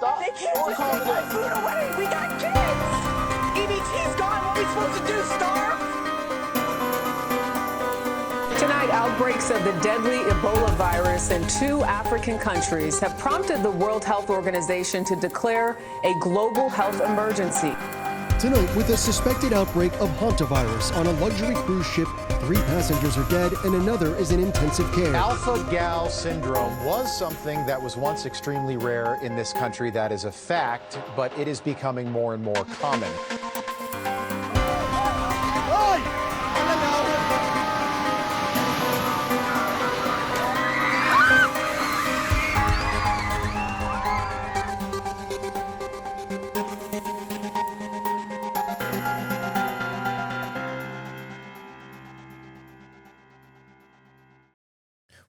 stop. They can't Or just call take it our in. food away. We got kids. EBT's gone. What are we supposed to do, starve? Tonight, outbreaks of the deadly Ebola virus in 2 African countries have prompted the World Health Organization to declare a global health emergency. Tonight, with a suspected outbreak of hantavirus on a luxury cruise ship, 3 passengers are dead and another is in intensive care. Alpha-Gal syndrome was something that was once extremely rare in this country. That is a fact, but it is becoming more and more common.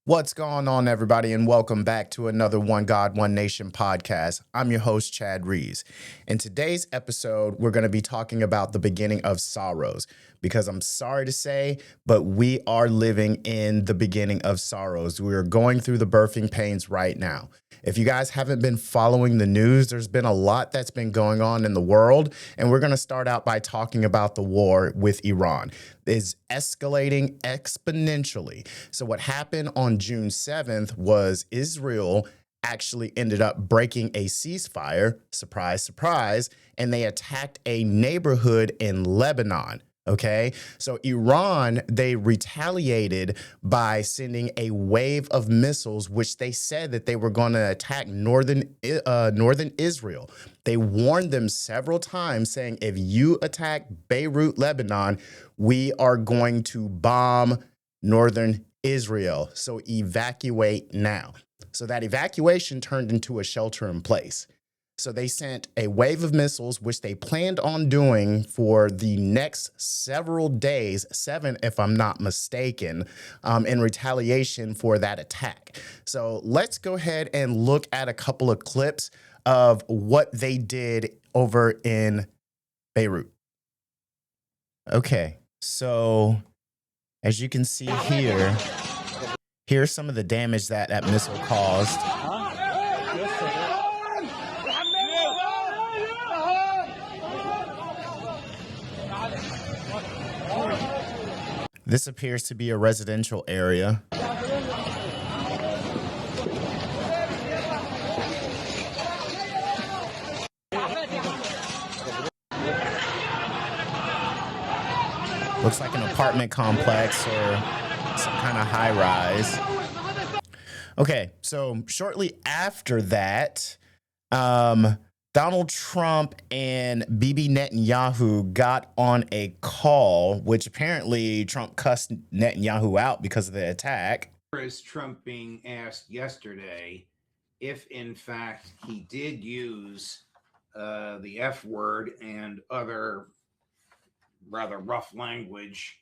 What's going on, everybody, and welcome back to another One God, One Nation podcast. I'm your host, Chad Reeves. In today's episode, we're going to be talking about the beginning of sorrows, because I'm sorry to say, but we are living in the beginning of sorrows. We are going through the birthing pains right now. If you guys haven't been following the news, there's been a lot that's been going on in the world, and we're going to start out by talking about the war with Iran. It's escalating exponentially. So what happened on June 7th was Israel actually ended up breaking a ceasefire, surprise, surprise, and they attacked a neighborhood in Lebanon. Okay, so Iran, they retaliated by sending a wave of missiles, which they said that they were going to attack northern Israel. They warned them several times saying, if you attack Beirut, Lebanon, we are going to bomb northern Israel. So evacuate now. So that evacuation turned into a shelter in place. So they sent a wave of missiles, which they planned on doing for the next several days, 7 if I'm not mistaken, in retaliation for that attack. So let's go ahead and look at a couple of clips of what they did over in Beirut. Okay, so as you can see here, here's some of the damage that that missile caused. This appears to be a residential area. Looks like an apartment complex or some kind of high rise. Okay, so shortly after that, Donald Trump and Bibi Netanyahu got on a call, which apparently Trump cussed Netanyahu out because of the attack. Is Trump being asked yesterday if, in fact, he did use the F word and other rather rough language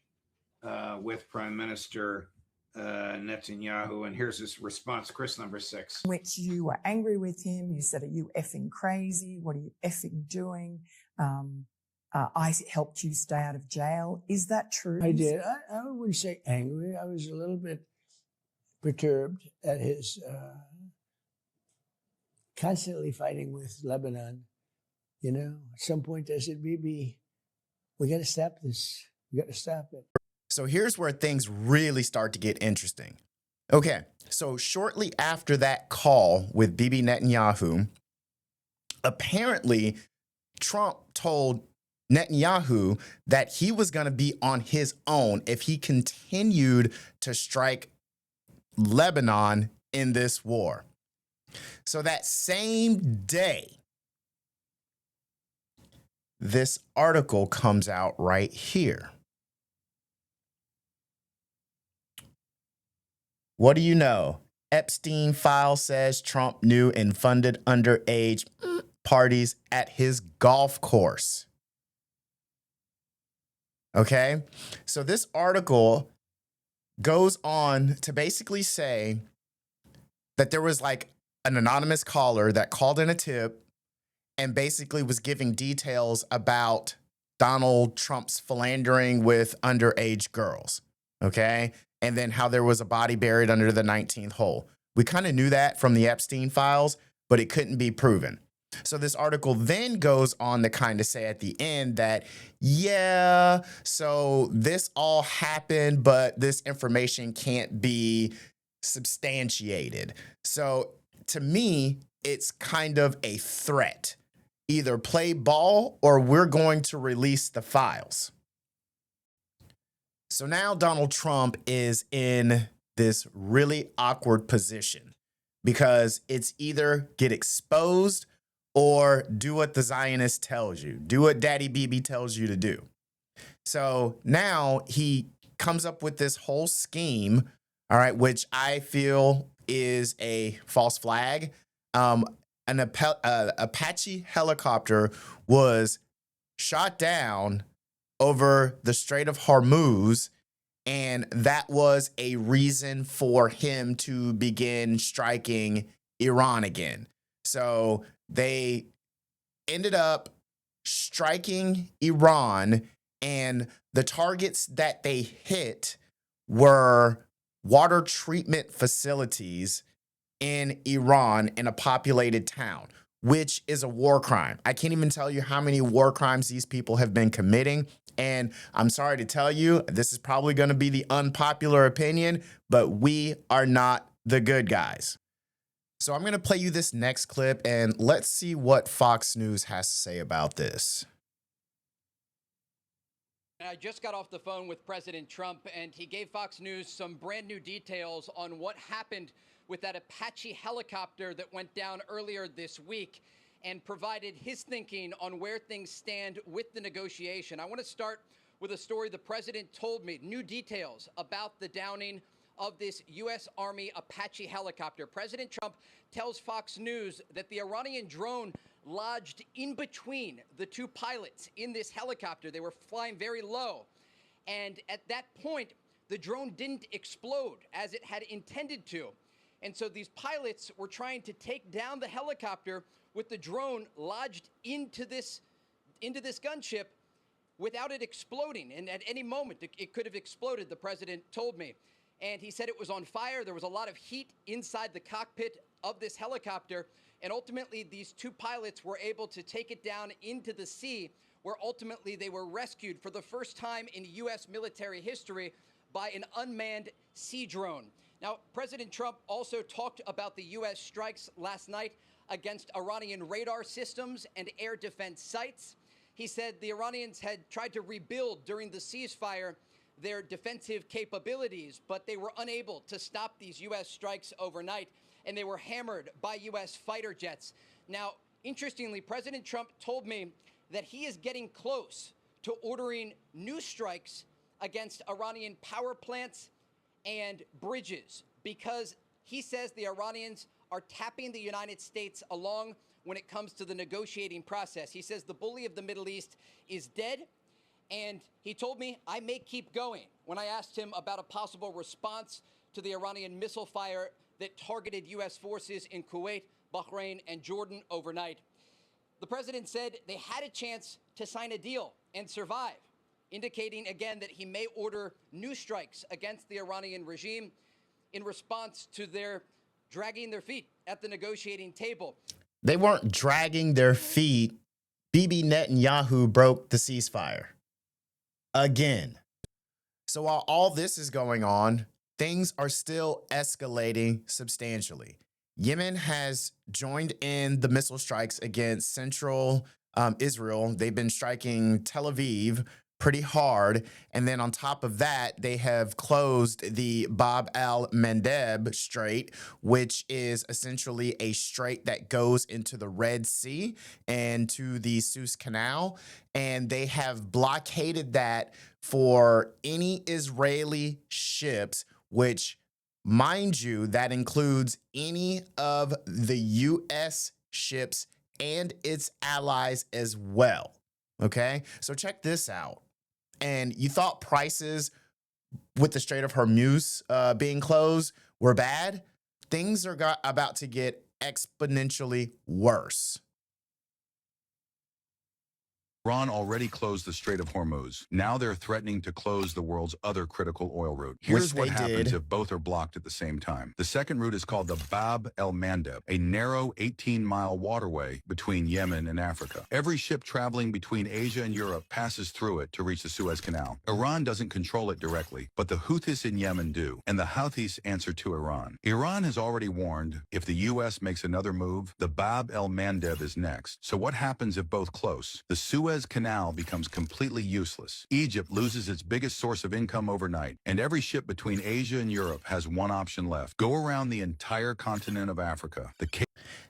with Prime Minister Netanyahu, and here's his response, Chris number 6. Which you were angry with him. You said, are you effing crazy? What are you effing doing? I helped you stay out of jail. Is that true? I did. I wouldn't say angry. I was a little bit perturbed at his constantly fighting with Lebanon. You know, at some point I said, Bibi, we got to stop this. We got to stop it. So here's where things really start to get interesting. Okay, so shortly after that call with Bibi Netanyahu, apparently Trump told Netanyahu that he was going to be on his own if he continued to strike Lebanon in this war. So that same day, this article comes out right here. What do you know? Epstein file says Trump knew and funded underage parties at his golf course. Okay, so this article goes on to basically say that there was like an anonymous caller that called in a tip and basically was giving details about Donald Trump's philandering with underage girls. Okay. And then how there was a body buried under the 19th hole. We kind of knew that from the Epstein files, but it couldn't be proven. So this article then goes on to kind of say at the end that, yeah, so this all happened, but this information can't be substantiated. So to me, it's kind of a threat. Either play ball or we're going to release the files. So now Donald Trump is in this really awkward position because it's either get exposed or do what the Zionist tells you, do what Daddy Bibi tells you to do. So now he comes up with this whole scheme, all right, which I feel is a false flag. An Apache helicopter was shot down over the Strait of Hormuz, and that was a reason for him to begin striking Iran again. So they ended up striking Iran, and the targets that they hit were water treatment facilities in Iran in a populated town, which is a war crime. I can't even tell you how many war crimes these people have been committing. And I'm sorry to tell you, this is probably going to be the unpopular opinion, but we are not the good guys. So I'm going to play you this next clip and let's see what Fox News has to say about this. I just got off the phone with President Trump, and he gave Fox News some brand new details on what happened with that Apache helicopter that went down earlier this week, and provided his thinking on where things stand with the negotiation. I want to start with a story the president told me, new details about the downing of this U.S. Army Apache helicopter. President Trump tells Fox News that the Iranian drone lodged in between the two pilots in this helicopter. They were flying very low. And at that point, the drone didn't explode as it had intended to. And so these pilots were trying to take down the helicopter with the drone lodged into this gunship without it exploding. And at any moment, it could have exploded, the president told me. And he said it was on fire. There was a lot of heat inside the cockpit of this helicopter. And ultimately, these two pilots were able to take it down into the sea, where ultimately they were rescued for the first time in U.S. military history by an unmanned sea drone. Now, President Trump also talked about the U.S. strikes last night against Iranian radar systems and air defense sites. He said the Iranians had tried to rebuild during the ceasefire their defensive capabilities, but they were unable to stop these U.S. strikes overnight, and they were hammered by U.S. fighter jets. Now, interestingly, President Trump told me that he is getting close to ordering new strikes against Iranian power plants and bridges, because he says the Iranians are tapping the United States along when it comes to the negotiating process. He says the bully of the Middle East is dead, and he told me I may keep going when I asked him about a possible response to the Iranian missile fire that targeted U.S. forces in Kuwait, Bahrain, and Jordan overnight. The president said they had a chance to sign a deal and survive, indicating again that he may order new strikes against the Iranian regime in response to their dragging their feet at the negotiating table. They weren't dragging their feet. Bibi Netanyahu broke the ceasefire again. So while all this is going on, things are still escalating substantially. Yemen has joined in the missile strikes against central Israel. They've been striking Tel Aviv pretty hard. And then on top of that, they have closed the Bab al-Mandeb Strait, which is essentially a strait that goes into the Red Sea and to the Suez Canal. And they have blockaded that for any Israeli ships, which, mind you, that includes any of the U.S. ships and its allies as well. Okay, so check this out. And you thought prices with the Strait of Hormuz being closed were bad? Things are about to get exponentially worse. Iran already closed the Strait of Hormuz. Now they're threatening to close the world's other critical oil route. Here's what happens if both are blocked at the same time. The second route is called the Bab el-Mandeb, a narrow 18-mile waterway between Yemen and Africa. Every ship traveling between Asia and Europe passes through it to reach the Suez Canal. Iran doesn't control it directly, but the Houthis in Yemen do, and the Houthis answer to Iran. Iran has already warned if the U.S. makes another move, the Bab el-Mandeb is next. So what happens if both close? The Suez Canal becomes completely useless. Egypt loses its biggest source of income overnight, and every ship between Asia and Europe has one option left: go around the entire continent of Africa.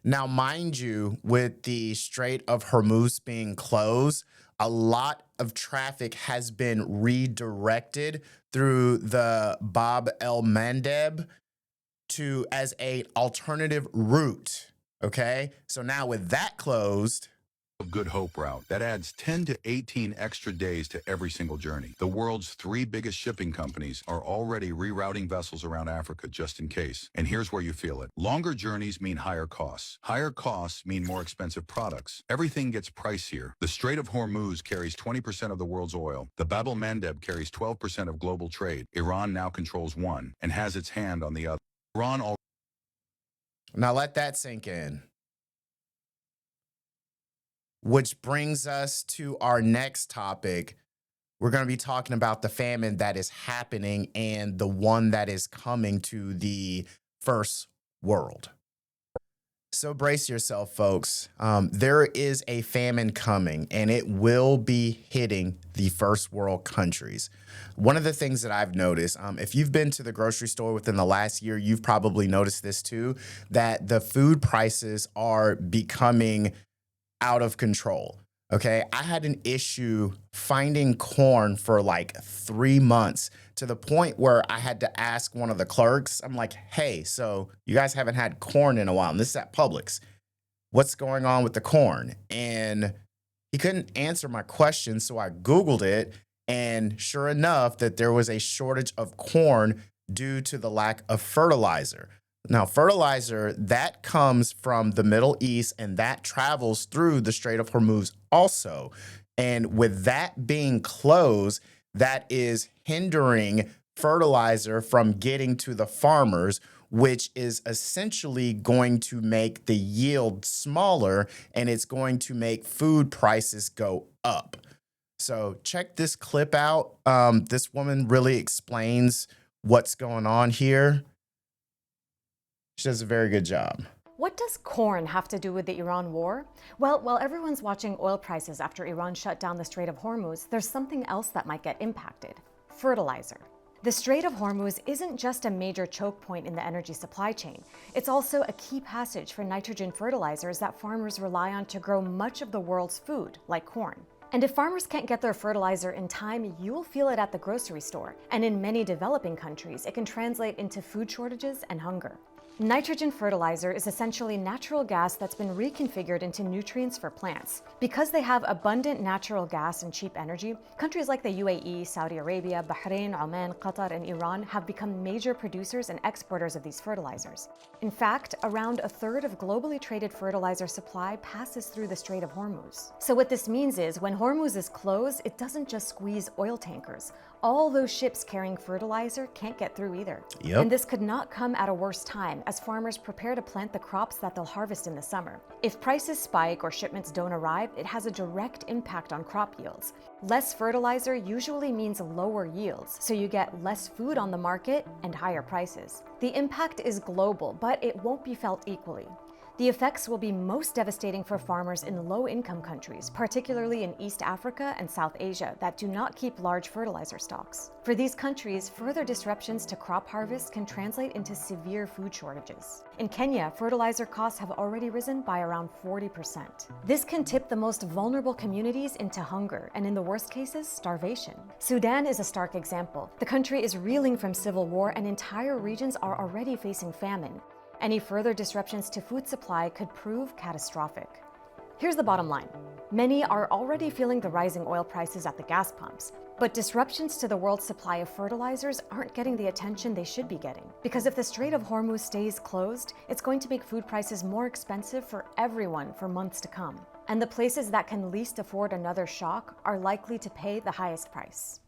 Now, mind you, with the Strait of Hormuz being closed, a lot of traffic has been redirected through the Bab el-Mandeb as an alternative route. Okay, so now with that closed, Good Hope route that adds 10 to 18 extra days to every single journey. The world's 3 biggest shipping companies are already rerouting vessels around Africa just in case. And here's where you feel it. Longer journeys mean higher costs. Higher costs mean more expensive products. Everything gets pricier. The Strait of Hormuz carries 20% of the world's oil. The Bab el-Mandeb carries 12% of global trade. Iran now controls one and has its hand on the other. Now let that sink in. Which brings us to our next topic. We're going to be talking about the famine that is happening and the one that is coming to the first world. So brace yourself, folks. There is a famine coming, and it will be hitting the first world countries. One of the things that I've noticed, if you've been to the grocery store within the last year, you've probably noticed this too, that the food prices are becoming out of control. Okay, I had an issue finding corn for like 3 months, to the point where I had to ask one of the clerks. I'm like, hey, so you guys haven't had corn in a while, and this is at Publix. What's going on with the corn? And he couldn't answer my question, so I Googled it, and sure enough, that there was a shortage of corn due to the lack of fertilizer. Now, fertilizer, that comes from the Middle East, and that travels through the Strait of Hormuz also. And with that being closed, that is hindering fertilizer from getting to the farmers, which is essentially going to make the yield smaller, and it's going to make food prices go up. So check this clip out. This woman really explains what's going on here. She does a very good job. What does corn have to do with the Iran war? Well, while everyone's watching oil prices after Iran shut down the Strait of Hormuz, there's something else that might get impacted: fertilizer. The Strait of Hormuz isn't just a major choke point in the energy supply chain. It's also a key passage for nitrogen fertilizers that farmers rely on to grow much of the world's food, like corn. And if farmers can't get their fertilizer in time, you'll feel it at the grocery store. And in many developing countries, it can translate into food shortages and hunger. Nitrogen fertilizer is essentially natural gas that's been reconfigured into nutrients for plants. Because they have abundant natural gas and cheap energy, countries like the UAE, Saudi Arabia, Bahrain, Oman, Qatar, and Iran have become major producers and exporters of these fertilizers. In fact, around 1/3 of globally traded fertilizer supply passes through the Strait of Hormuz. So what this means is, when Hormuz is closed, it doesn't just squeeze oil tankers. All those ships carrying fertilizer can't get through either. And this could not come at a worse time, as farmers prepare to plant the crops that they'll harvest in the summer. If prices spike or shipments don't arrive, it has a direct impact on crop yields. Less fertilizer usually means lower yields, so you get less food on the market and higher prices. The impact is global, but it won't be felt equally. The effects will be most devastating for farmers in low-income countries, particularly in East Africa and South Asia, that do not keep large fertilizer stocks. For these countries, further disruptions to crop harvest can translate into severe food shortages. In Kenya, fertilizer costs have already risen by around 40%. This can tip the most vulnerable communities into hunger, and in the worst cases, starvation. Sudan is a stark example. The country is reeling from civil war, and entire regions are already facing famine. Any further disruptions to food supply could prove catastrophic. Here's the bottom line. Many are already feeling the rising oil prices at the gas pumps, but disruptions to the world's supply of fertilizers aren't getting the attention they should be getting. Because if the Strait of Hormuz stays closed, it's going to make food prices more expensive for everyone for months to come. And the places that can least afford another shock are likely to pay the highest price.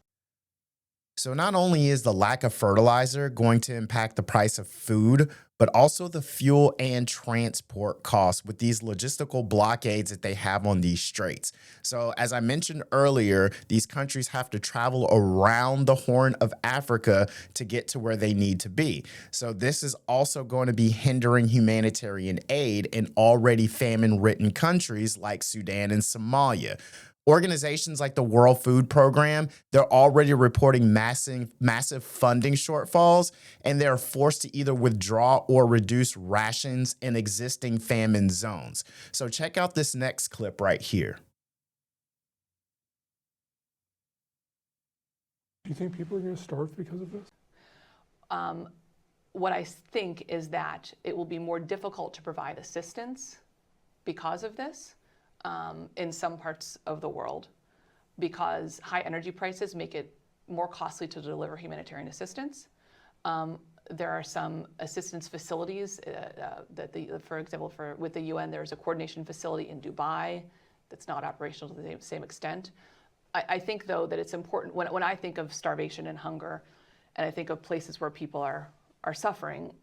So not only is the lack of fertilizer going to impact the price of food, but also the fuel and transport costs with these logistical blockades that they have on these straits. So as I mentioned earlier, these countries have to travel around the Horn of Africa to get to where they need to be. So this is also going to be hindering humanitarian aid in already famine-ridden countries like Sudan and Somalia. Organizations like the World Food Program, they're already reporting massive funding shortfalls, and they're forced to either withdraw or reduce rations in existing famine zones. So check out this next clip right here. Do you think people are going to starve because of this? What I think is that it will be more difficult to provide assistance because of this. In some parts of the world, because high energy prices make it more costly to deliver humanitarian assistance. There are some assistance facilities for example, with the UN, there's a coordination facility in Dubai that's not operational to the same extent. I think, though, that it's important when I think of starvation and hunger, and I think of places where people are suffering,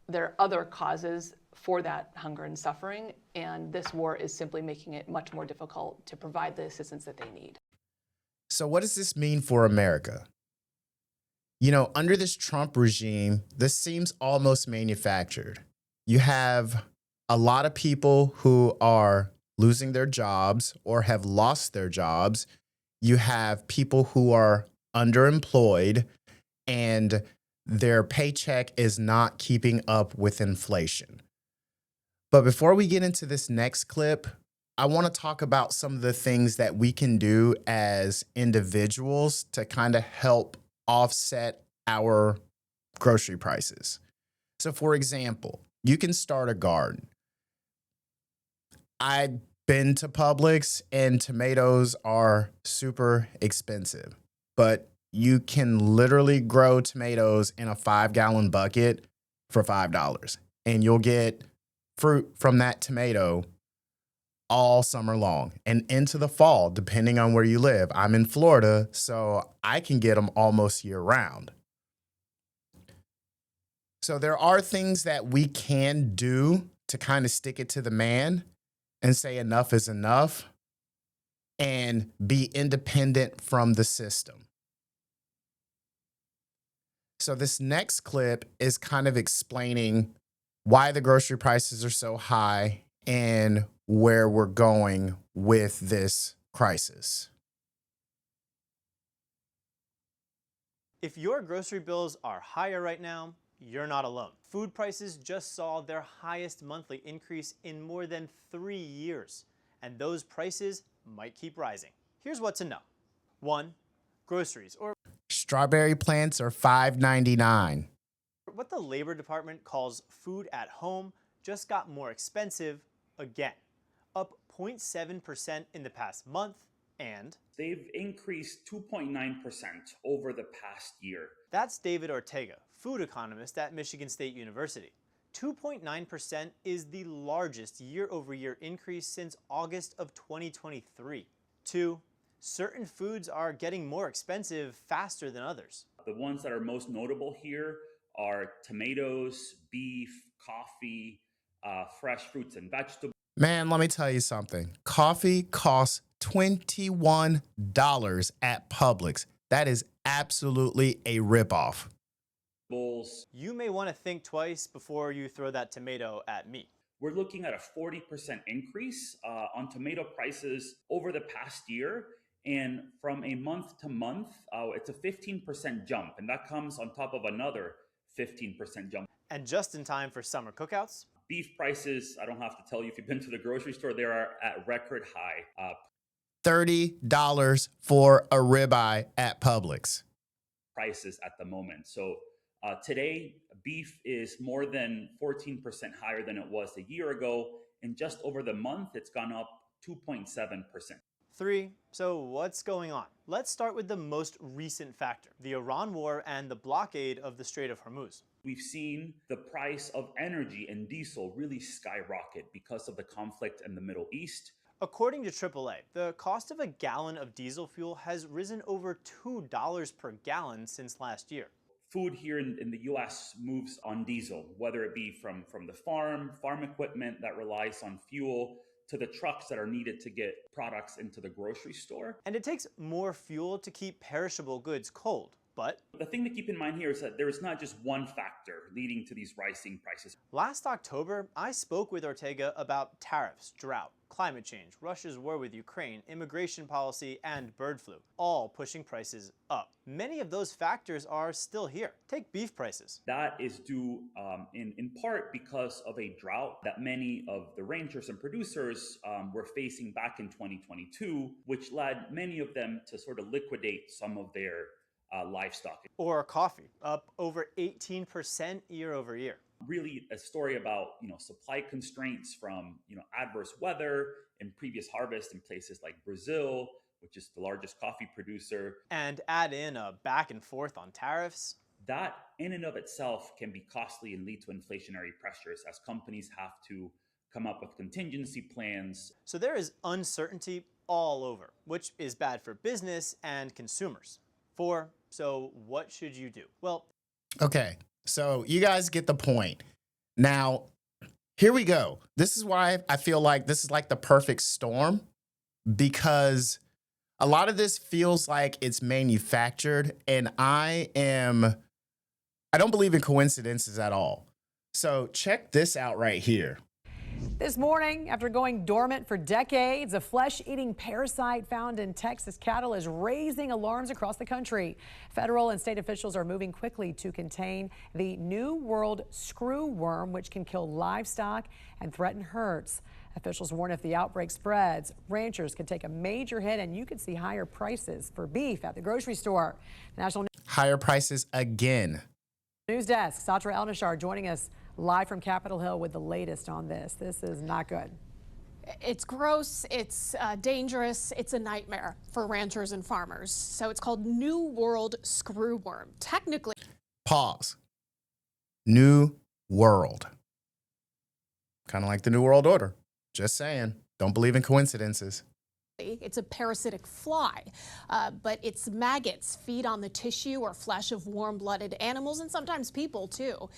there are other causes for that hunger and suffering, and this war is simply making it much more difficult to provide the assistance that they need. So what does this mean for America? You know, under this Trump regime, this seems almost manufactured. You have a lot of people who are losing their jobs or have lost their jobs. You have people who are underemployed and their paycheck is not keeping up with inflation. But before we get into this next clip, I want to talk about some of the things that we can do as individuals to kind of help offset our grocery prices. So for example, you can start a garden. I've been to Publix and tomatoes are super expensive, but you can literally grow tomatoes in a 5-gallon bucket for $5, and you'll get fruit from that tomato all summer long and into the fall, depending on where you live. I'm in Florida, so I can get them almost year round. So there are things that we can do to kind of stick it to the man and say enough is enough and be independent from the system. So this next clip is kind of explaining why the grocery prices are so high and where we're going with this crisis. If your grocery bills are higher right now, you're not alone. Food prices just saw their highest monthly increase in more than 3 years, and those prices might keep rising. Here's what to know. 1. Groceries, or strawberry plants are $5.99. What the Labor Department calls food at home just got more expensive again, up 0.7% in the past month, and they've increased 2.9% over the past year. That's David Ortega, food economist at Michigan State University. 2.9% is the largest year-over-year increase since August of 2023. 2. Certain foods are getting more expensive faster than others. The ones that are most notable here are tomatoes, beef, coffee, fresh fruits and vegetables. Man, let me tell you something. Coffee costs $21 at Publix. That is absolutely a ripoff. You may want to think twice before you throw that tomato at me. We're looking at a 40% increase on tomato prices over the past year. And from a month to month, it's a 15% jump. And that comes on top of another 15% jump. And just in time for summer cookouts. Beef prices, I don't have to tell you if you've been to the grocery store, they are at record high. $30 for a ribeye at Publix. Prices at the moment. So today, beef is more than 14% higher than it was a year ago. And just over the month, it's gone up 2.7%. 3. So what's going on? Let's start with the most recent factor, the Iran war and the blockade of the Strait of Hormuz. We've seen the price of energy and diesel really skyrocket because of the conflict in the Middle East. According to AAA, the cost of a gallon of diesel fuel has risen over $2 per gallon since last year. Food here in the US moves on diesel, whether it be from the farm equipment that relies on fuel, to the trucks that are needed to get products into the grocery store. And it takes more fuel to keep perishable goods cold. But the thing to keep in mind here is that there is not just one factor leading to these rising prices. Last October, I spoke with Ortega about tariffs, drought, climate change, Russia's war with Ukraine, immigration policy, and bird flu, all pushing prices up. Many of those factors are still here. Take beef prices. That is due in part because of a drought that many of the ranchers and producers were facing back in 2022, which led many of them to sort of liquidate some of their livestock. Or coffee, up over 18% year over year. Really a story about, supply constraints from, adverse weather in previous harvests in places like Brazil, which is the largest coffee producer. And add in a back and forth on tariffs. That in and of itself can be costly and lead to inflationary pressures as companies have to come up with contingency plans. So there is uncertainty all over, which is bad for business and consumers. So what should you do? Well, okay, so you guys get the point. Now, here we go. This is why I feel like this is like the perfect storm, because a lot of this feels like it's manufactured, and I don't believe in coincidences at all. So check this out right here. This morning, after going dormant for decades, a flesh-eating parasite found in Texas cattle is raising alarms across the country. Federal and state officials are moving quickly to contain the New World screwworm, which can kill livestock and threaten herds. Officials warn if the outbreak spreads, ranchers could take a major hit, and you could see higher prices for beef at the grocery store. National Higher prices again. News Desk, Satra El-Nashar joining us live from Capitol Hill with the latest on this. This is not good. It's gross, it's dangerous, it's a nightmare for ranchers and farmers. So it's called New World screwworm. Technically, Pause. New World. Kind of like the New World Order. Just saying. Don't believe in coincidences. it's a parasitic fly, but its maggots feed on the tissue or flesh of warm-blooded animals and sometimes people too.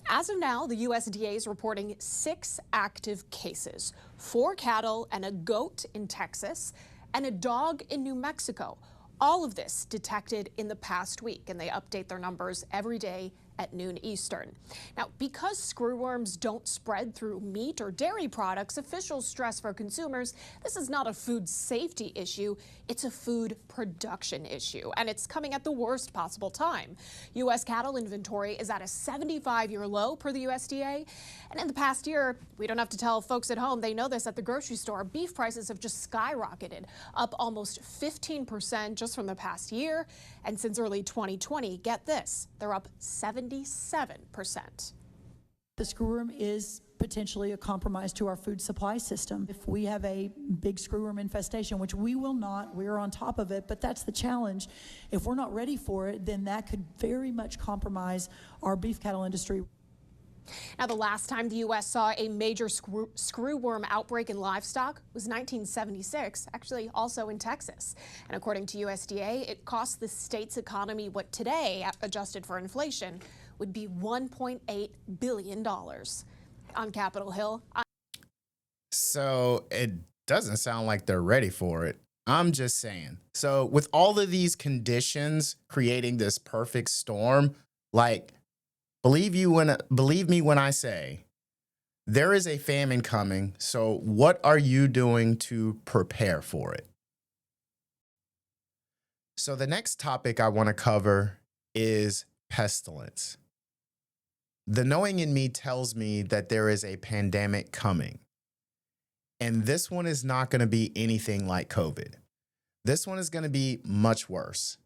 As of now, the USDA is reporting 6 active cases, 4 cattle and a goat in Texas and a dog in New Mexico. All of this detected in the past week, and they update their numbers every day at noon Eastern. Now, because screwworms don't spread through meat or dairy products, officials stress for consumers this is not a food safety issue, it's a food production issue, and it's coming at the worst possible time. U.S. cattle inventory is at a 75-year low per the USDA, and in the past year, we don't have to tell folks at home, they know this at the grocery store, beef prices have just skyrocketed, up almost 15% just from the past year, and since early 2020, get this, they're up 77%. The screwworm is potentially a compromise to our food supply system. If we have a big screwworm infestation, which we will not, we're on top of it, but that's the challenge. If we're not ready for it, then that could very much compromise our beef cattle industry. Now, the last time the U.S. saw a major screwworm outbreak in livestock was 1976, actually also in Texas. And according to USDA, it cost the state's economy what today, adjusted for inflation, would be $1.8 billion. On Capitol Hill. So it doesn't sound like they're ready for it. I'm just saying. So with all of these conditions creating this perfect storm, like, believe me when I say there is a famine coming. So what are you doing to prepare for it? So the next topic I want to cover is pestilence. The knowing in me tells me that there is a pandemic coming. And this one is not going to be anything like COVID. This one is going to be much worse.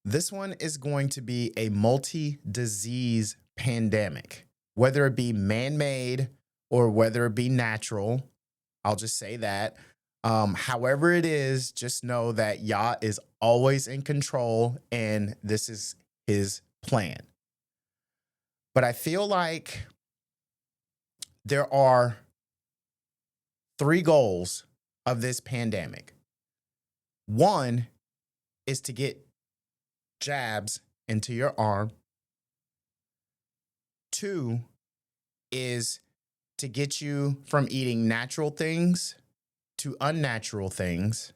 This one is going to be a multi-disease pandemic, whether it be man-made or whether it be natural. I'll just say that. However it is, just know that Yah is always in control and this is his plan. But I feel like there are 3 goals of this pandemic. One is to get jabs into your arm. Two is to get you from eating natural things to unnatural things.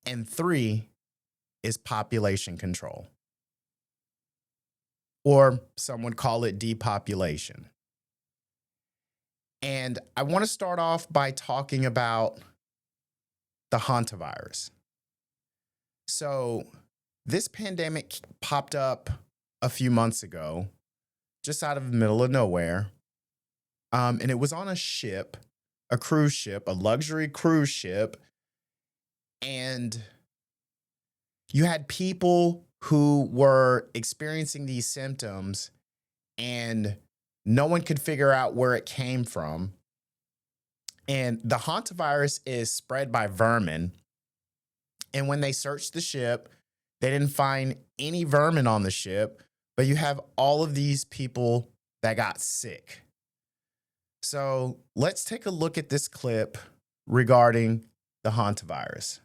And three is population control. Or some would call it depopulation. And I want to start off by talking about the hantavirus. So this pandemic popped up a few months ago, just out of the middle of nowhere. And it was on a ship, a cruise ship, a luxury cruise ship. And you had people who were experiencing these symptoms and no one could figure out where it came from. And the hantavirus is spread by vermin. And when they searched the ship, they didn't find any vermin on the ship, but you have all of these people that got sick. So let's take a look at this clip regarding the hantavirus.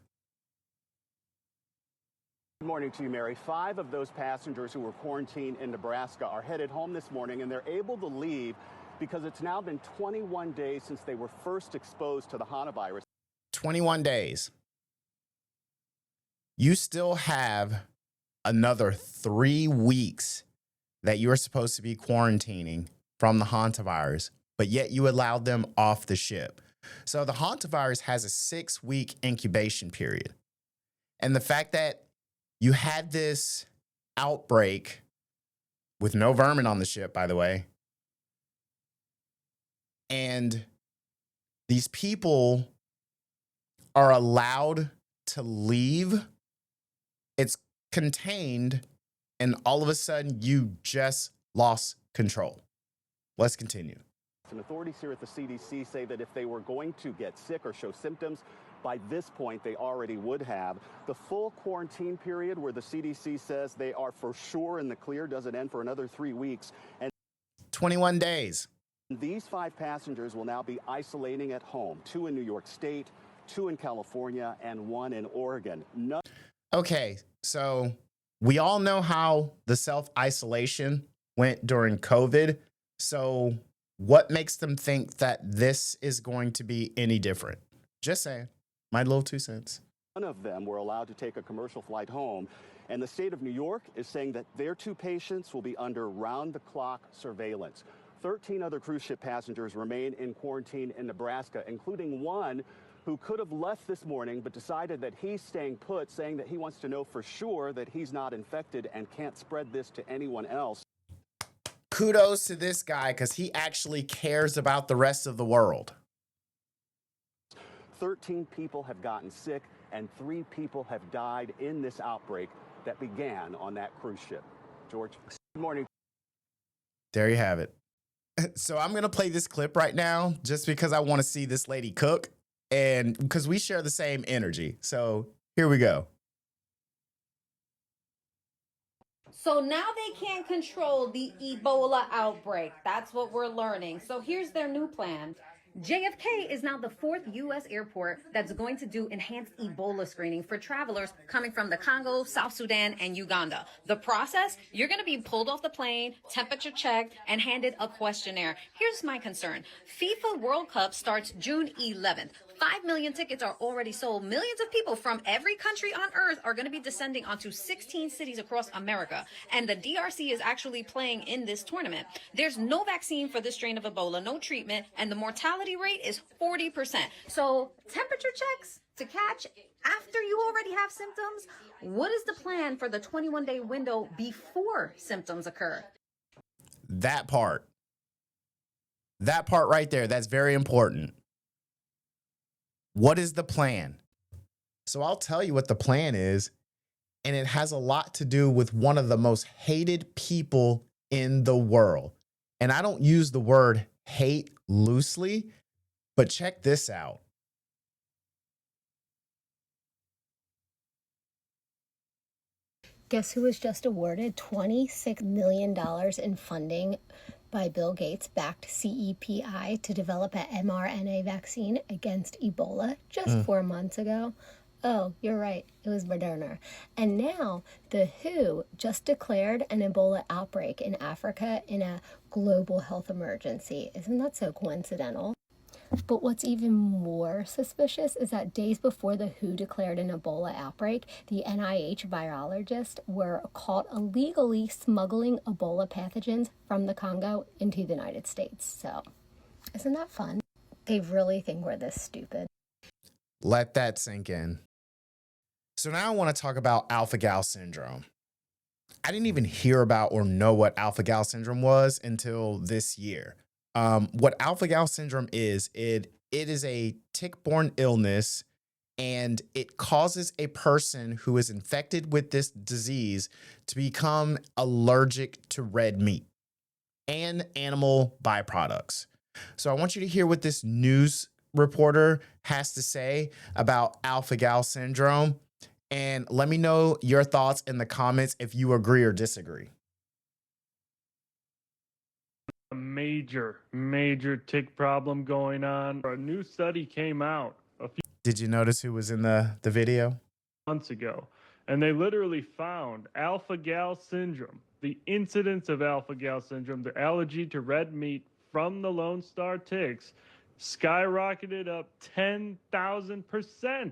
Good morning to you, Mary. 5 of those passengers who were quarantined in Nebraska are headed home this morning, and they're able to leave because it's now been 21 days since they were first exposed to the hantavirus. 21 days. You still have another 3 weeks that you are supposed to be quarantining from the hantavirus, but yet you allowed them off the ship. So the hantavirus has a 6-week incubation period. And the fact that you had this outbreak with no vermin on the ship, by the way, and these people are allowed to leave, it's contained, and all of a sudden you just lost control. Let's continue. And authorities here at the CDC say that if they were going to get sick or show symptoms, by this point they already would have. The full quarantine period, where the CDC says they are for sure in the clear, doesn't end for another 3 weeks. And 21 days. These 5 passengers will now be isolating at home, 2 in New York State, 2 in California, and 1 in Oregon. Okay, so we all know how the self-isolation went during COVID. So what makes them think that this is going to be any different? Just saying. My little 2 cents. None of them were allowed to take a commercial flight home. And the state of New York is saying that their 2 patients will be under round-the-clock surveillance. 13 other cruise ship passengers remain in quarantine in Nebraska, including one who could have left this morning but decided that he's staying put, saying that he wants to know for sure that he's not infected and can't spread this to anyone else. Kudos to this guy, because he actually cares about the rest of the world. 13 people have gotten sick and 3 people have died in this outbreak that began on that cruise ship. George, good morning. There you have it. So I'm going to play this clip right now just because I want to see this lady cook, and because we share the same energy. So here we go. So now they can't control the Ebola outbreak. That's what we're learning. So here's their new plan. JFK is now the 4th U.S. airport that's going to do enhanced Ebola screening for travelers coming from the Congo, South Sudan, and Uganda. The process, you're going to be pulled off the plane, temperature checked, and handed a questionnaire. Here's my concern. FIFA World Cup starts June 11th. 5 million tickets are already sold. Millions of people from every country on earth are going to be descending onto 16 cities across America. And the DRC is actually playing in this tournament. There's no vaccine for this strain of Ebola, no treatment, and the mortality rate is 40%. So temperature checks to catch after you already have symptoms? What is the plan for the 21-day window before symptoms occur? That part right there, that's very important. What is the plan? So I'll tell you what the plan is, and it has a lot to do with one of the most hated people in the world. And I don't use the word hate loosely, but check this out. Guess who was just awarded $26 million in funding by Bill Gates-backed CEPI to develop an mRNA vaccine against Ebola just 4 months ago. Oh, you're right. It was Moderna. And now the WHO just declared an Ebola outbreak in Africa in a global health emergency. Isn't that so coincidental? But what's even more suspicious is that days before the WHO declared an Ebola outbreak, the NIH virologists were caught illegally smuggling Ebola pathogens from the Congo into the United States. So, isn't that fun? They really think we're this stupid. Let that sink in. So now I want to talk about alpha-gal syndrome. I didn't even hear about or know what alpha-gal syndrome was until this year. What alpha-gal syndrome is, it is a tick-borne illness, and it causes a person who is infected with this disease to become allergic to red meat and animal byproducts. So I want you to hear what this news reporter has to say about alpha-gal syndrome, and let me know your thoughts in the comments if you agree or disagree. A major tick problem going on. A new study came out a few Did you notice who was in the video? months ago, and they literally found alpha-gal syndrome, the incidence of alpha-gal syndrome, the allergy to red meat from the Lone Star ticks, skyrocketed up 10,000%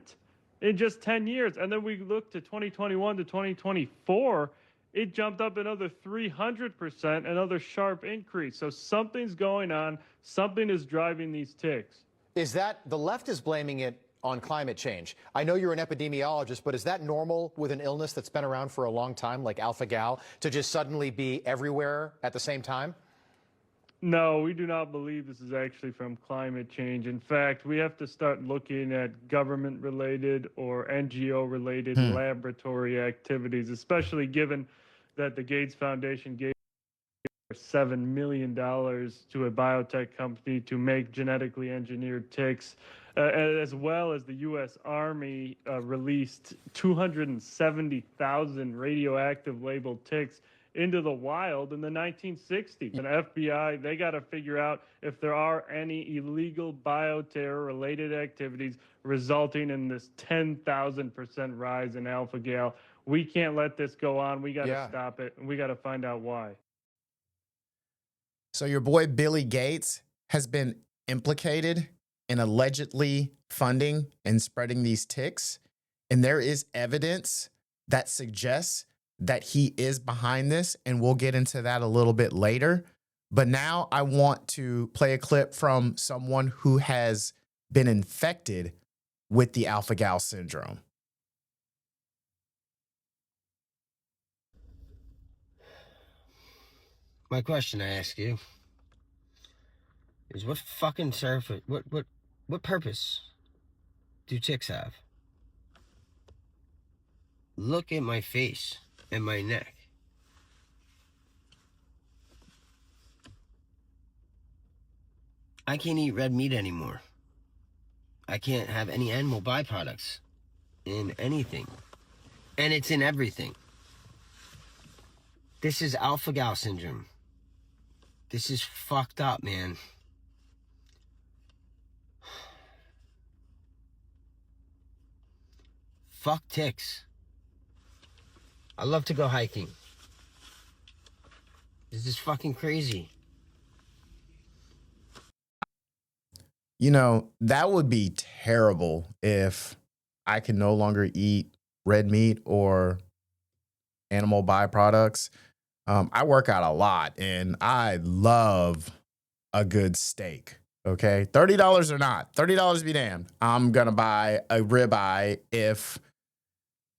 in just 10 years. And then we look to 2021 to 2024, it jumped up another 300%, another sharp increase. So something's going on. Something is driving these ticks. Is that the left is blaming it on climate change? I know you're an epidemiologist, but is that normal with an illness that's been around for a long time, like alpha-gal, to just suddenly be everywhere at the same time? No, we do not believe this is actually from climate change. In fact, we have to start looking at government-related or NGO-related laboratory activities, especially given that the Gates Foundation gave $7 million to a biotech company to make genetically engineered ticks, as well as the U.S. Army released 270,000 radioactive labeled ticks into the wild in the 1960s. And FBI, they got to figure out if there are any illegal bioterror-related activities resulting in this 10,000% rise in alpha-gal. We can't let this go on. We got to stop it, and we got to find out why. So your boy Billy Gates has been implicated in allegedly funding and spreading these ticks, and there is evidence that suggests that he is behind this, and we'll get into that a little bit later. But now I want to play a clip from someone who has been infected with the alpha-gal syndrome. My question I ask you is, what fucking what purpose do ticks have? Look at my face and my neck. I can't eat red meat anymore. I can't have any animal byproducts in anything. And it's in everything. This is alpha-gal syndrome. This is fucked up, man. Fuck ticks. I love to go hiking. This is fucking crazy. You know, that would be terrible if I could no longer eat red meat or animal byproducts. I work out a lot, and I love a good steak. Okay, $30 or not, $30 be damned. I'm gonna buy a ribeye if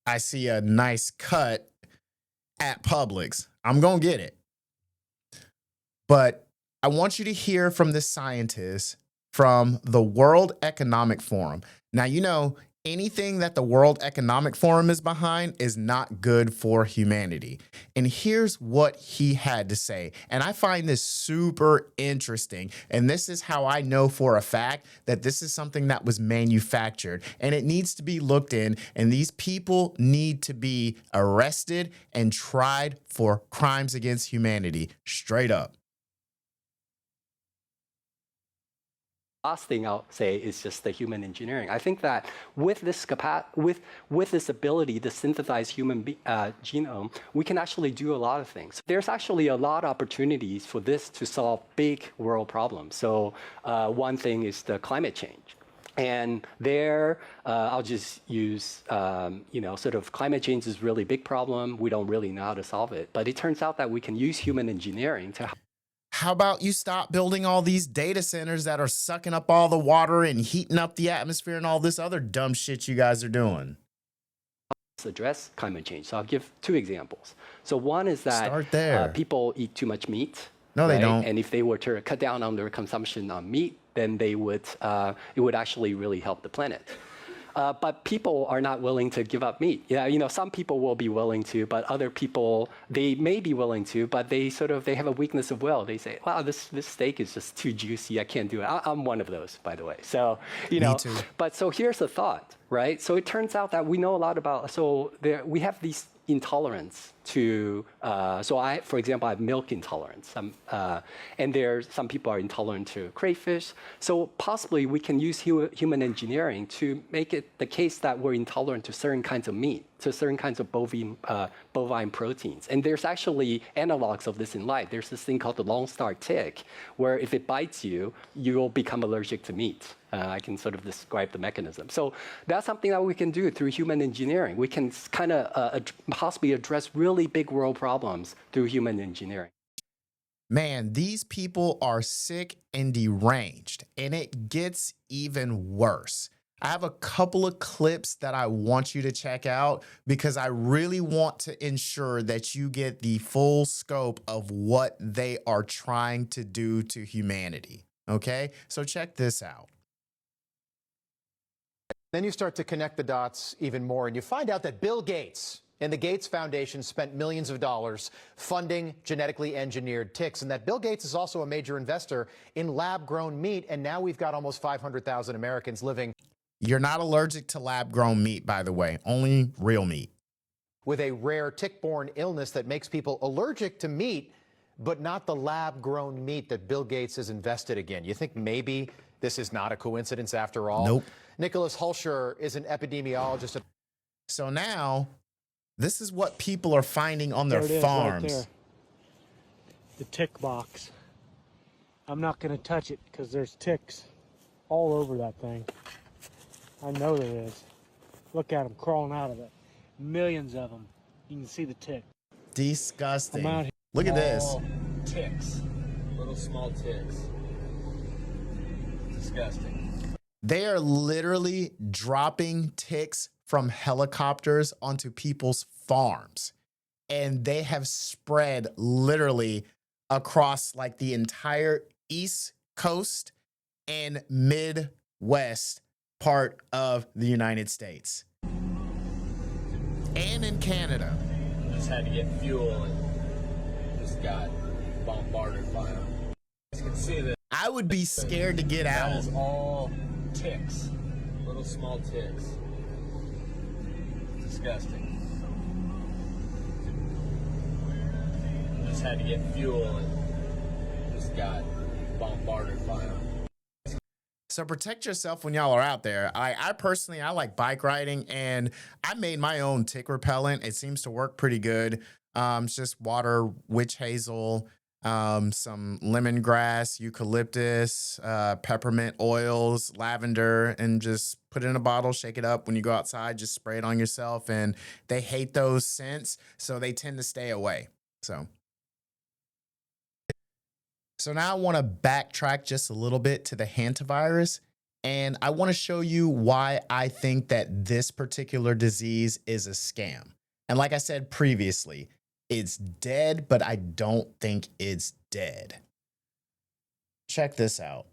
I see a nice cut at Publix. I'm gonna get it. But I want you to hear from this scientist from the World Economic Forum. Now, you know, anything that the World Economic Forum is behind is not good for humanity. And here's what he had to say. And I find this super interesting. And this is how I know for a fact that this is something that was manufactured, and it needs to be looked in. And these people need to be arrested and tried for crimes against humanity. Straight up. Last thing I'll say is just the human engineering. I think that with this with this ability to synthesize human genome, we can actually do a lot of things. There's actually a lot of opportunities for this to solve big world problems. So one thing is the climate change. And there, I'll just use, sort of climate change is a really big problem. We don't really know how to solve it. But it turns out that we can use human engineering to. How about you stop building all these data centers that are sucking up all the water and heating up the atmosphere and all this other dumb shit you guys are doing? Address climate change. So I'll give 2 examples. So one is that people eat too much meat. No, they don't. And if they were to cut down on their consumption on meat, then they would it would actually really help the planet. But people are not willing to give up meat. Yeah, some people will be willing to, but other people, they may be willing to, but they have a weakness of will. They say, wow, this steak is just too juicy. I can't do it. I'm one of those, by the way. So, Me too. But so here's the thought, right? So it turns out that we know a lot about, we have these intolerance to, for example, I have milk intolerance. And some people are intolerant to crayfish. So possibly we can use human engineering to make it the case that we're intolerant to certain kinds of meat, to certain kinds of bovine proteins. And there's actually analogs of this in life. There's this thing called the Lone Star tick, where if it bites you, you'll become allergic to meat. I can sort of describe the mechanism. So that's something that we can do through human engineering. We can kind of possibly address really big world problems through human engineering. Man, these people are sick and deranged, and it gets even worse. I have a couple of clips that I want you to check out because I really want to ensure that you get the full scope of what they are trying to do to humanity. Okay, so check this out. Then you start to connect the dots even more, and you find out that Bill Gates and the Gates Foundation spent millions of dollars funding genetically engineered ticks, and that Bill Gates is also a major investor in lab-grown meat, and now we've got almost 500,000 Americans living. You're not allergic to lab-grown meat, by the way, only real meat. With a rare tick-borne illness that makes people allergic to meat, but not the lab-grown meat that Bill Gates has invested again. You think maybe this is not a coincidence after all? Nope. Nicholas Hulscher is an epidemiologist. So now, this is what people are finding on their farms. Right there. The tick box. I'm not going to touch it because there's ticks all over that thing. I know there is. Look at them crawling out of it. Millions of them. You can see the tick. Disgusting. Look at this. Ticks. Little small ticks. Disgusting. They are literally dropping ticks from helicopters onto people's farms. And they have spread literally across like the entire East Coast and Midwest part of the United States. And in Canada. Just had to get fuel and just got bombarded by them. You can see that. I would be scared to get out. That is all ticks. Little small ticks. Disgusting. Just had to get fuel and just got bombarded by them. So protect yourself when y'all are out there. I personally like bike riding, and I made my own tick repellent. It seems to work pretty good. It's just water, witch hazel, some lemongrass, eucalyptus, peppermint oils, lavender, and just put it in a bottle, shake it up. When you go outside, just spray it on yourself. And they hate those scents, so they tend to stay away. So now I want to backtrack just a little bit to the hantavirus, and I want to show you why I think that this particular disease is a scam. And like I said previously, it's dead, but I don't think it's dead. Check this out.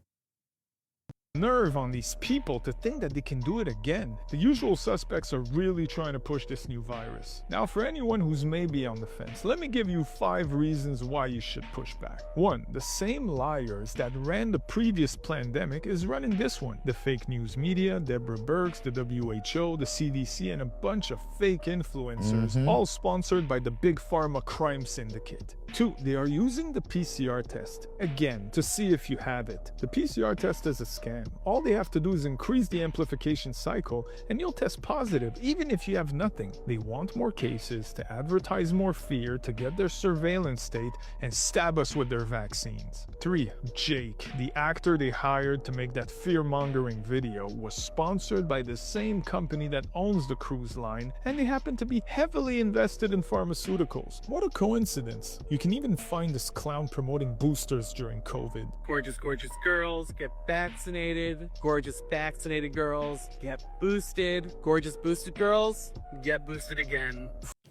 Nerve on these people to think that they can do it again. The usual suspects are really trying to push this new virus. Now, for anyone who's maybe on the fence, let me give you 5 reasons why you should push back. 1. The same liars that ran the previous pandemic is running this one. The fake news media, Deborah Birx, the WHO, the CDC, and a bunch of fake influencers, all sponsored by the big pharma crime syndicate. 2, they are using the PCR test, again, to see if you have it. The PCR test is a scam. All they have to do is increase the amplification cycle and you'll test positive even if you have nothing. They want more cases to advertise more fear, to get their surveillance state and stab us with their vaccines. 3, Jake, the actor they hired to make that fear-mongering video, was sponsored by the same company that owns the cruise line, and they happen to be heavily invested in pharmaceuticals. What a coincidence. You can even find this clown promoting boosters during COVID. Gorgeous, gorgeous girls get vaccinated. Gorgeous vaccinated girls get boosted. Gorgeous boosted girls get boosted again.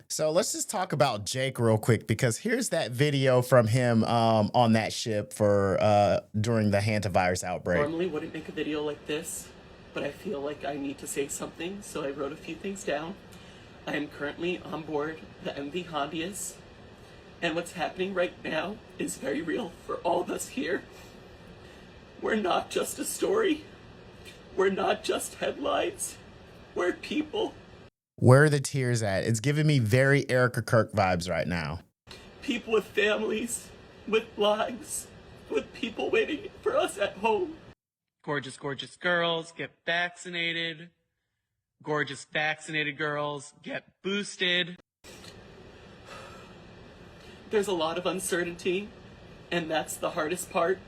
So let's just talk about Jake real quick, because here's that video from him on that ship for during the hantavirus outbreak. Normally wouldn't make a video like this, but I feel like I need to say something, so I wrote a few things down. I am currently on board the MV Hondius, and what's happening right now is very real for all of us here. We're not just a story. We're not just headlines. We're people. Where are the tears at? It's giving me very Erica Kirk vibes right now. People with families, with lives, with people waiting for us at home. Gorgeous, gorgeous girls get vaccinated. Gorgeous vaccinated girls get boosted. There's a lot of uncertainty, and that's the hardest part.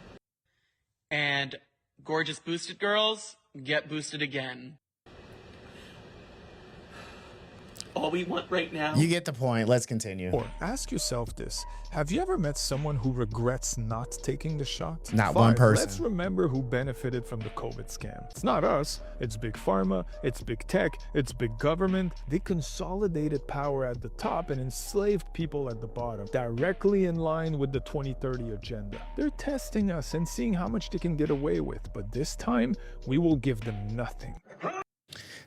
And gorgeous boosted girls get boosted again. All we want right now. You get the point. Let's continue. Or ask yourself this. Have you ever met someone who regrets not taking the shot? Not one person. Let's remember who benefited from the COVID scam. It's not us. It's big pharma. It's big tech. It's big government. They consolidated power at the top and enslaved people at the bottom, directly in line with the 2030 agenda. They're testing us and seeing how much they can get away with. But this time, we will give them nothing.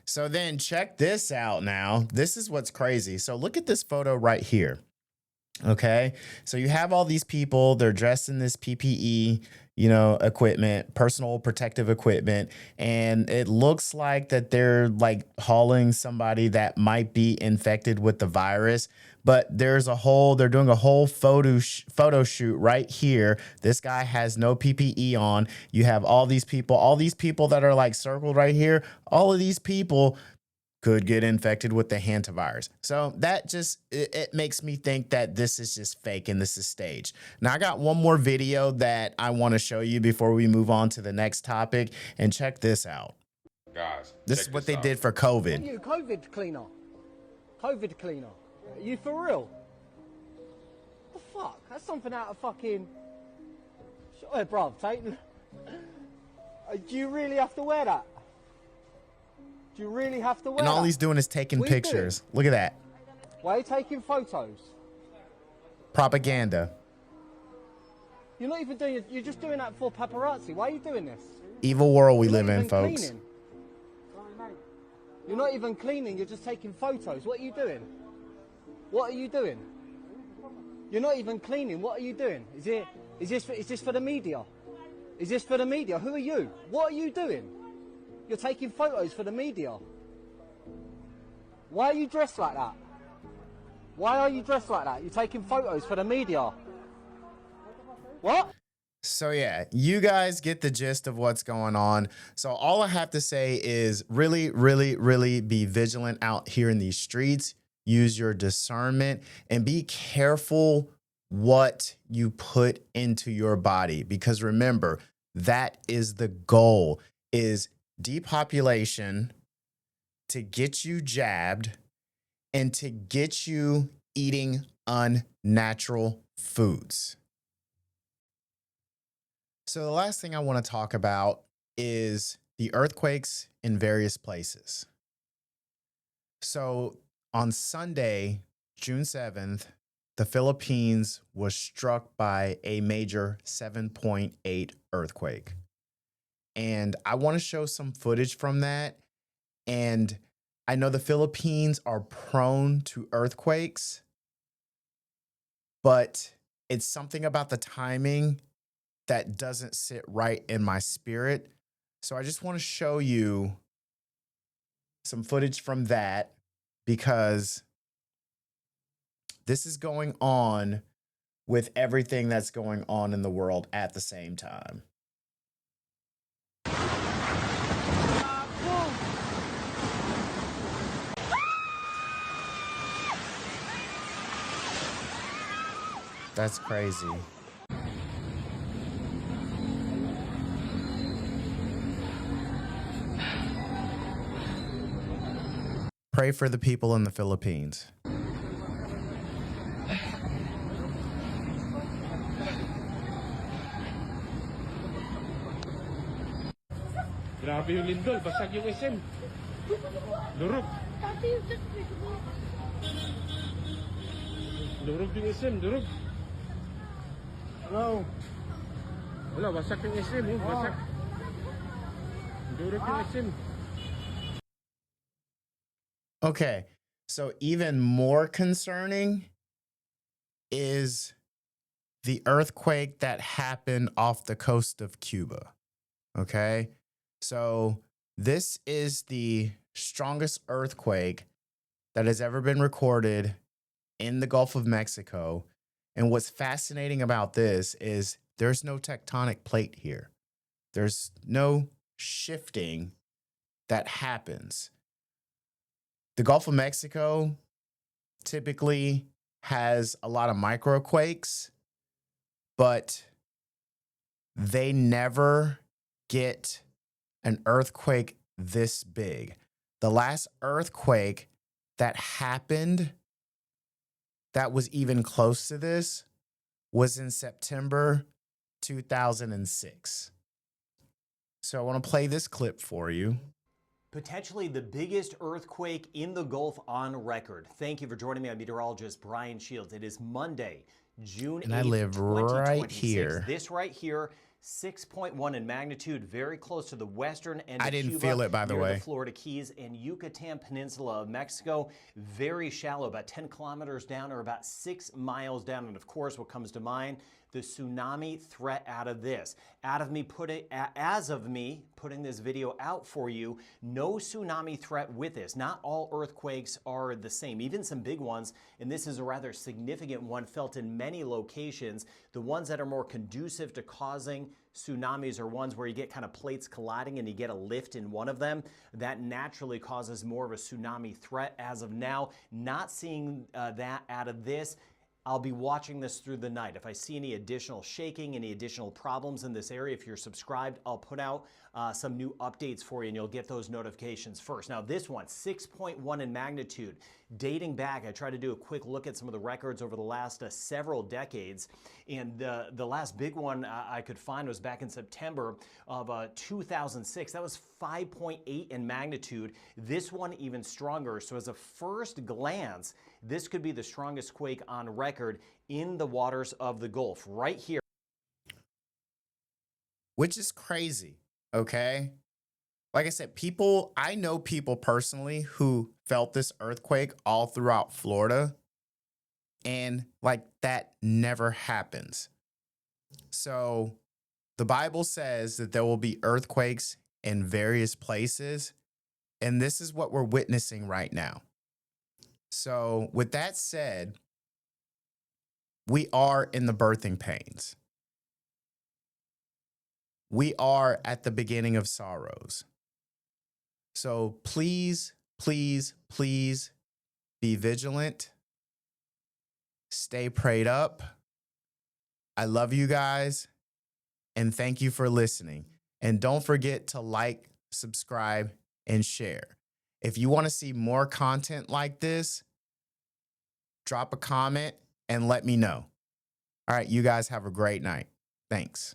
So then check this out now. This is what's crazy. So look at this photo right here. Okay. So you have all these people, they're dressed in this PPE, equipment, personal protective equipment. And it looks like that they're like hauling somebody that might be infected with the virus. But they're doing a whole photo shoot right here. This guy has no PPE on. You have all these people that are like circled right here. All of these people could get infected with the hantavirus. So that just, it makes me think that this is just fake and this is staged. Now I got one more video that I want to show you before we move on to the next topic, and check this out. Guys, this is what they did for COVID. You COVID cleaner. COVID cleaner. Are you for real? The fuck? That's something out of fucking... Hey, bruv, do you really have to wear that? Do you really have to wear that? And all he's doing is taking pictures. Look at that. Why are you taking photos? Propaganda. You're not even doing it. You're just doing that for paparazzi. Why are you doing this? Evil world we live in, folks. Cleaning. You're not even cleaning. You're just taking photos. What are you doing? What are you doing? You're not even cleaning. What are you doing? Is this for the media? Is this for the media? Who are you? What are you doing? You're taking photos for the media. Why are you dressed like that? Why are you dressed like that? You're taking photos for the media. What? So yeah, you guys get the gist of what's going on. So all I have to say is really, really, really be vigilant out here in these streets. Use your discernment and be careful what you put into your body, because remember, that is the goal, is depopulation, to get you jabbed and to get you eating unnatural foods. So the last thing I want to talk about is the earthquakes in various places. So on Sunday, June 7th, the Philippines was struck by a major 7.8 earthquake. And I want to show some footage from that. And I know the Philippines are prone to earthquakes, but it's something about the timing that doesn't sit right in my spirit. So I just want to show you some footage from that, because this is going on with everything that's going on in the world at the same time. That's crazy. Pray for the people in the Philippines. Grabe yung lindol, basag yung SM. Durog. Durog yung SM, durog. Hello. Wala, wasak yung SM, wasak. Durog yung SM. Okay, so even more concerning is the earthquake that happened off the coast of Cuba. Okay, so this is the strongest earthquake that has ever been recorded in the Gulf of Mexico. And what's fascinating about this is there's no tectonic plate here. There's no shifting that happens. The Gulf of Mexico typically has a lot of microquakes, but they never get an earthquake this big. The last earthquake that happened that was even close to this was in September 2006. So I want to play this clip for you. Potentially the biggest earthquake in the Gulf on record. Thank you for joining me. I'm meteorologist Brian Shields. It is Monday, June 8th, And I live right 2026. here. This right here, 6.1 in magnitude, very close to the western end of I didn't Cuba, feel it, by the near way. the Florida Keys and Yucatan Peninsula of Mexico. Very shallow, about 10 kilometers down or about 6 miles down. And of course, what comes to mind, the tsunami threat out of this. As of me putting this video out for you, no tsunami threat with this. Not all earthquakes are the same, even some big ones, and this is a rather significant one felt in many locations. The ones that are more conducive to causing tsunamis are ones where you get kind of plates colliding and you get a lift in one of them. That naturally causes more of a tsunami threat. As of now, not seeing that out of this. I'll be watching this through the night. If I see any additional shaking, any additional problems in this area, if you're subscribed, I'll put out some new updates for you and you'll get those notifications first. Now this one, 6.1 in magnitude, dating back, I tried to do a quick look at some of the records over the last several decades, and the last big one I could find was back in September of 2006. That was 5.8 in magnitude. This one even stronger. So as a first glance, this could be the strongest quake on record in the waters of the Gulf, right here. Which is crazy, okay? Like I said, I know people personally who felt this earthquake all throughout Florida, and like that never happens. So the Bible says that there will be earthquakes in various places, and this is what we're witnessing right now. So with that said, we are in the birthing pains. We are at the beginning of sorrows. So please, please, please be vigilant. Stay prayed up. I love you guys. And thank you for listening. And don't forget to like, subscribe, and share. If you want to see more content like this, drop a comment and let me know. All right, you guys have a great night. Thanks.